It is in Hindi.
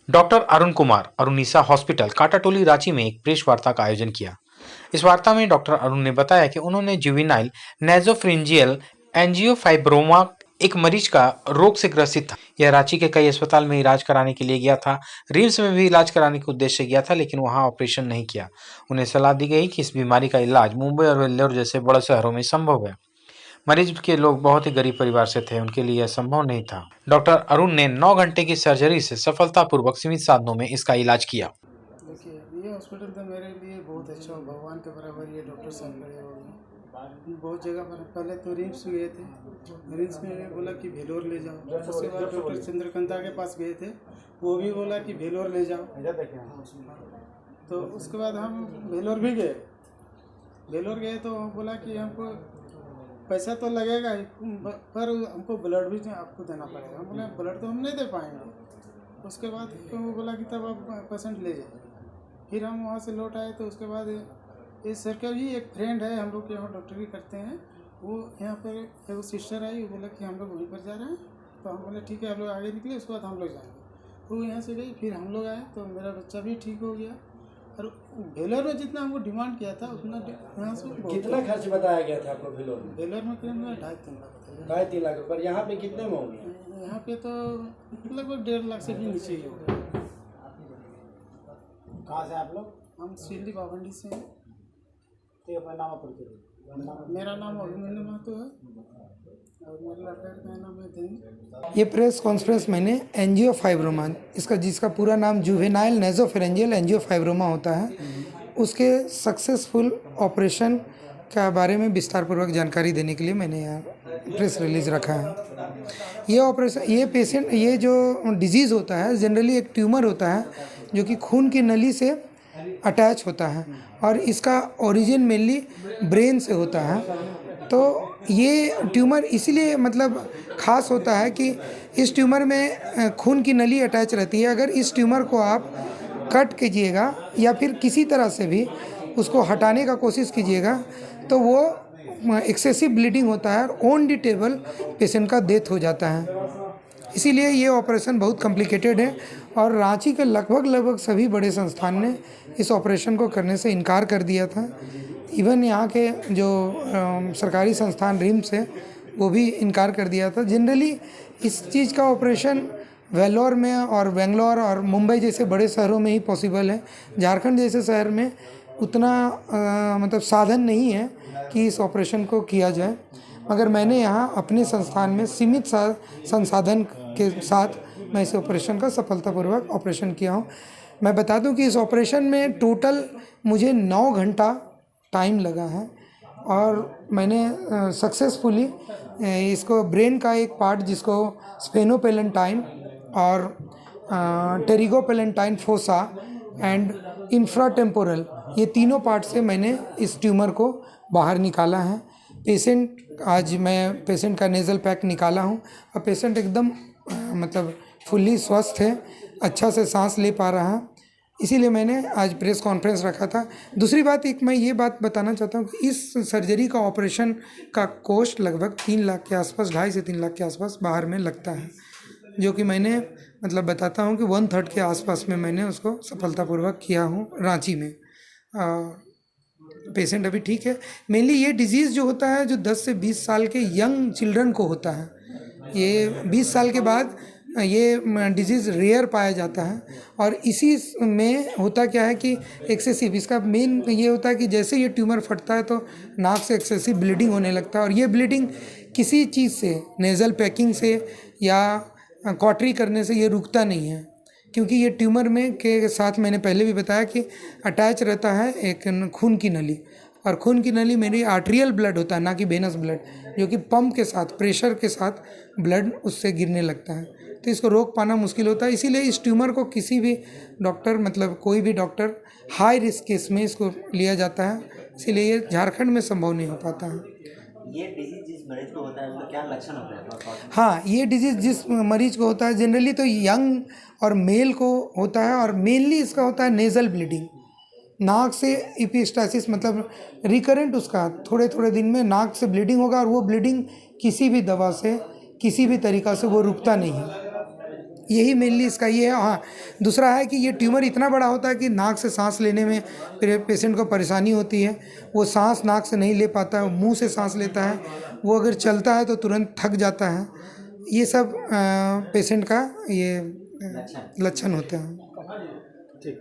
डॉक्टर अरुण कुमार अरुणिसा हॉस्पिटल काटाटोली रांची में एक प्रेस वार्ता का आयोजन किया। इस वार्ता में डॉक्टर अरुण ने बताया कि उन्होंने जुवेनाइल नेजोफिरिंजियल एंजियोफाइब्रोमा एक मरीज का रोग से ग्रसित था। यह रांची के कई अस्पताल में इलाज कराने के लिए गया था। रिम्स में भी इलाज कराने के उद्देश्य से गया था, लेकिन वहां ऑपरेशन नहीं किया। उन्हें सलाह दी गई कि इस बीमारी का इलाज मुंबई और वेल्लोर जैसे बड़े शहरों में संभव है। मरीज के लोग बहुत ही गरीब परिवार से थे, उनके लिए यह संभव नहीं था। डॉक्टर अरुण ने 9 घंटे की सर्जरी से सफलतापूर्वक सीमित साधनों में इसका इलाज किया। देखिए, ये हॉस्पिटल तो मेरे लिए बहुत अच्छा हो, भगवान के बराबर ये डॉक्टर साहब खड़े हो गए। बहुत जगह पर पहले तो रिम्स गए थे, रिम्स में बोला कि भेलोर ले जाओ। उसके बाद डॉक्टर चंद्रकांता के पास गए थे, वो भी बोला कि भेलोर ले जाओ। तो उसके बाद हम भेलोर भी गए। भेलोर गए तो बोला कि हमको पैसा तो लगेगा ही, पर हमको ब्लड भी आपको देना पड़ेगा। हम बोले ब्लड तो हम नहीं दे पाएंगे। उसके बाद तो वो बोला कि तब आप पेशेंट ले जाइए। फिर हम वहाँ से लौट आए। तो उसके बाद इस सर का भी एक फ्रेंड है, हम लोग यहाँ डॉक्टरी करते हैं, वो यहाँ पर एक सिस्टर आई, वो बोला कि हम लोग वहीं पर जा रहे हैं। तो हम बोले ठीक है, आप लोग आगे निकले, उसके बाद हम लोग जाएंगे। तो यहाँ से गई, फिर हम लोग आए तो मेरा बच्चा भी ठीक हो गया। और भेलोर में जितना हमको डिमांड किया था उतना यहाँ से कितना खर्च बताया गया था आपको भेलोर में? भेलोर में करीब 2.5-3 लाख। 2.5-3 लाख रुपये। यहाँ पे कितने में होंगे? यहाँ पे तो लगभग 1.5 लाख से भी नीचे ही होगा। कहाँ से आप लोग? हम सिल्ली पावंडी से हैं। तो अपना नाम परिचय। मेरा नाम अभिमन्यु महतो है और मेरे लड़के का नाम है दिन। ये प्रेस कॉन्फ्रेंस मैंने एंजियोफाइब्रोमा, जिसका पूरा नाम जुवेनाइल नेजोफिरिंजियल एंजियोफाइब्रोमा होता है, उसके सक्सेसफुल ऑपरेशन का बारे में विस्तारपूर्वक जानकारी देने के लिए मैंने यहाँ प्रेस रिलीज रखा है। ये ऑपरेशन, ये जो डिजीज़ होता है जनरली एक ट्यूमर होता है जो कि खून की नली से अटैच होता है और इसका ओरिजिन मेनली ब्रेन से होता है। तो ये ट्यूमर इसीलिए ख़ास होता है कि इस ट्यूमर में खून की नली अटैच रहती है। अगर इस ट्यूमर को आप कट कीजिएगा या फिर किसी तरह से भी उसको हटाने का कोशिश कीजिएगा तो वो एक्सेसिव ब्लीडिंग होता है और ऑन द टेबल पेशेंट का डेथ हो जाता है। इसीलिए ये ऑपरेशन बहुत कॉम्प्लिकेटेड है और रांची के लगभग सभी बड़े संस्थान ने इस ऑपरेशन को करने से इनकार कर दिया था। इवन यहाँ के जो सरकारी संस्थान रिम्स है वो भी इनकार कर दिया था। जनरली इस चीज़ का ऑपरेशन वेल्लोर में और बेंगलोर और मुंबई जैसे बड़े शहरों में ही पॉसिबल है। झारखंड जैसे शहर में उतना साधन नहीं है कि इस ऑपरेशन को किया जाए, मगर मैंने यहाँ अपने संस्थान में सीमित संसाधन के साथ मैं इस ऑपरेशन का सफलतापूर्वक ऑपरेशन किया हूँ। मैं बता दूं कि इस ऑपरेशन में टोटल मुझे 9 घंटा टाइम लगा है और मैंने सक्सेसफुली इसको ब्रेन का एक पार्ट जिसको स्फेनोपेलेंटाइन और टेरिगोपेलेंटाइन फोसा एंड इंफ्राटेम्पोरल, ये तीनों पार्ट से मैंने इस ट्यूमर को बाहर निकाला है। आज मैं पेशेंट का नेज़ल पैक निकाला हूँ और पेशेंट एकदम फुल्ली स्वस्थ है, अच्छा से सांस ले पा रहा है। इसीलिए मैंने आज प्रेस कॉन्फ्रेंस रखा था। दूसरी बात, मैं ये बात बताना चाहता हूँ कि इस सर्जरी का ऑपरेशन का कॉस्ट लगभग 3 लाख के आसपास, 2.5 से 3 लाख के आसपास बाहर में लगता है, जो कि मैंने बताता हूँ कि 1/3 के आसपास में मैंने उसको सफलतापूर्वक किया हूँ रांची में। पेशेंट अभी ठीक है। मेनली ये डिजीज़ जो होता है जो 10 से 20 साल के यंग चिल्ड्रन को होता है, ये 20 साल के बाद ये डिजीज़ रेयर पाया जाता है। और इसी में होता क्या है कि एक्सेसिव, इसका मेन ये होता है कि जैसे ये ट्यूमर फटता है तो नाक से एक्सेसिव ब्लीडिंग होने लगता है और ये ब्लीडिंग किसी चीज़ से, नेज़ल पैकिंग से या कॉटरी करने से ये रुकता नहीं है, क्योंकि ये ट्यूमर में के साथ मैंने पहले भी बताया कि अटैच रहता है एक खून की नली, और खून की नली मेरी आर्टेरियल ब्लड होता है, ना कि वेनस ब्लड, जो कि पंप के साथ, प्रेशर के साथ ब्लड उससे गिरने लगता है। तो इसको रोक पाना मुश्किल होता है। इसीलिए इस ट्यूमर को किसी भी डॉक्टर, कोई भी डॉक्टर हाई रिस्क केस में इसको लिया जाता है, इसीलिए ये झारखंड में संभव नहीं हो पाता है। ये डिजीज जिस मरीज को होता है उसका क्या लक्षण होता है? हाँ, ये डिजीज़ जिस मरीज को होता है जनरली तो यंग और मेल को होता है और मेनली इसका होता है नेज़ल ब्लीडिंग, नाक से एपिस्टासिस, रिकरेंट उसका थोड़े दिन में नाक से ब्लीडिंग होगा और वो ब्लीडिंग किसी भी दवा से, किसी भी तरीक़ा से वो रुकता नहीं है। यही मेनली इसका ये है। हाँ, दूसरा है कि ये ट्यूमर इतना बड़ा होता है कि नाक से सांस लेने में पेशेंट को परेशानी होती है। वो सांस नाक से नहीं ले पाता है, मुंह से सांस लेता है। वो अगर चलता है तो तुरंत थक जाता है। ये सब पेशेंट का ये लक्षण होते हैं। ठीक